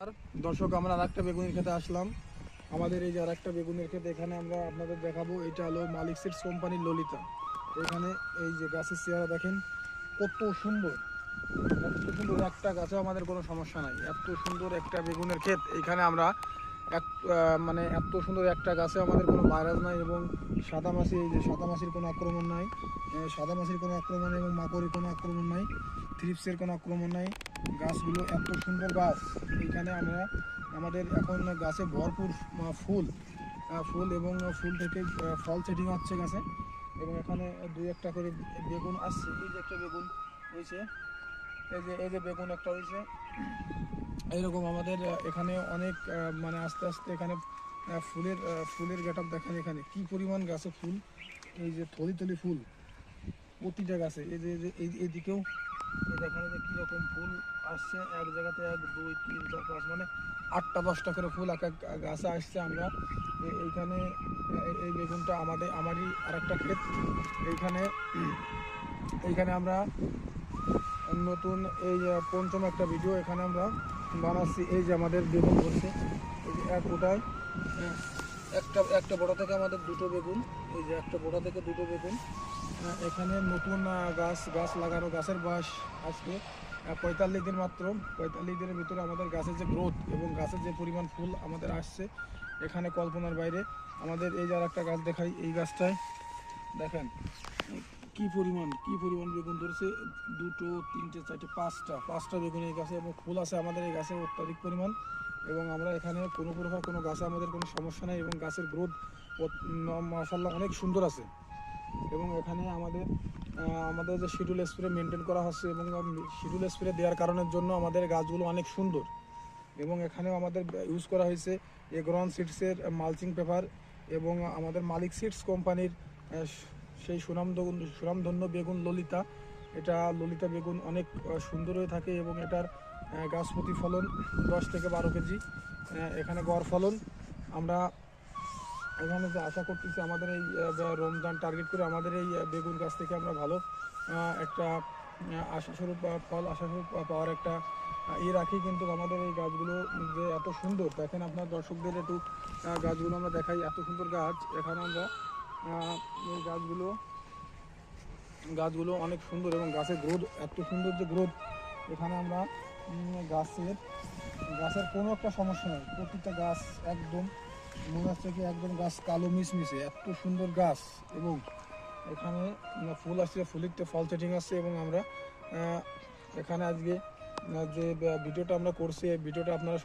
আর দর্শক, আমরা আরেকটা বেগুনের খেতে আসলাম। আমাদের এই যে আরেকটা বেগুনের ক্ষেত, এখানে আমরা আপনাদের দেখাবো। এটা হলো মালিক সিডস কোম্পানির ললিতা। এখানে এই যে গাছের চেহারা দেখেন কত সুন্দর, এত সুন্দর একটা গাছে আমাদের কোনো সমস্যা নাই। এত সুন্দর একটা বেগুনের ক্ষেত এখানে আমরা এক মানে এত সুন্দর একটা গাছে আমাদের কোনো ভাইরাস নাই এবং সাদামাছি, এই যে সাদামাছির কোনো আক্রমণ নাই, সাদামাছির কোনো আক্রমণ এবং মাকড়ের কোনো আক্রমণ নাই, থ্রিপসের কোনো আক্রমণ নাই। গাছগুলো এত সুন্দর গাছ। এখানে আমরা আমাদের এখন গাছে ভরপুর ফুল ফুল এবং ফুল থেকে ফল সেটিং হচ্ছে গাছে। এবং এখানে দুই একটা করে বেগুন আসছে। এই যে একটা বেগুন হয়েছে, এই যে বেগুন একটা হয়েছে। এইরকম আমাদের এখানে অনেক মানে আস্তে আস্তে এখানে ফুলের গেট আপ দেখেন। এখানে কি পরিমাণ গাছে ফুল, এই যে থলি থলি ফুল প্রতিটা গাছে। এইদিকেও এই দেখেন যে কীরকম ফুল আসছে। এক জায়গাতে 1 2 3 4 5 মানে 8টা 10টা করে ফুল এক এক গাছে আসছে। আমরা এইখানে এই বেগুনটা আমারই আরেকটা ক্ষেত। এইখানে এইখানে আমরা নতুন এই পঞ্চম একটা ভিডিও এখানে আমরা বানাচ্ছি। এই যে আমাদের বেগুন ধরছে, এই যে এক ওটায় একটা একটা বড় থেকে আমাদের দুটো বেগুন, এই যে একটা বড় থেকে দুটো বেগুন। এখানে নতুন গাছ লাগানো, গাছের বয়স আজকে 45 দিন মাত্র। 45 দিনের ভিতরে আমাদের গাছের যে গ্রোথ এবং গাছের যে পরিমাণ ফুল আমাদের আসছে এখানে কল্পনার বাইরে। আমাদের এই যে আর একটা গাছ দেখাই, এই গাছটায় দেখেন কি পরিমাণ বেগুন ধরছে। দুটো তিনটে চারটে পাঁচটা বেগুন এই গাছে এবং ফুল আছে আমাদের এই গাছে অত্যাধিক পরিমাণ। এবং আমরা এখানে কোনো প্রকার কোনো গাছে আমাদের কোনো সমস্যা নেই এবং গাছের গ্রোথ মাশাআল্লাহ অনেক সুন্দর আছে। এবং এখানে আমাদের যে শিডিউল স্প্রে মেনটেন করা হচ্ছে এবং শিডিউল স্প্রে দেওয়ার কারণের জন্য আমাদের গাছগুলো অনেক সুন্দর। এবং এখানেও আমাদের ইউজ করা হয়েছে এগ্রন সিডসের মালচিং পেপার এবং আমাদের মালিক সিডস কোম্পানির সেই সুনামধন্য বেগুন ললিতা। এটা ললিতা বেগুন অনেক সুন্দর হয়ে থাকে এবং এটার গাছ প্রতি ফলন 10 থেকে 12 কেজি এখানে গড় ফলন। আমরা এখানে যে আশা করতেছি আমাদের এই রমজান টার্গেট করে আমাদের এই বেগুন গাছ থেকে আমরা ভালো একটা আশাস্বরূপ ফল আশাস্বরূপ পাওয়ার একটা রাখি। কিন্তু আমাদের এই গাছগুলো যে এত সুন্দর দেখেন, আপনার দর্শকদের একটু গাছগুলো আমরা দেখাই। এত সুন্দর গাছ এখানে আমরা এই গাছগুলো অনেক সুন্দর এবং গাছের গ্রোথ এত সুন্দর যে গ্রোথ। এখানে আমরা গাছের কোনো একটা সমস্যা নেই। প্রতিটা গাছ একদম মনে হচ্ছে কি একদম গাছ কালো মিশমিশে, এত সুন্দর গাছ। এবং এখানে ফুল আসছে, ফুলিতে ফল সেটিং আসছে। এবং আমরা এখানে আজকে যে ভিডিওটা আমরা করছি, এই ভিডিওটা আপনারা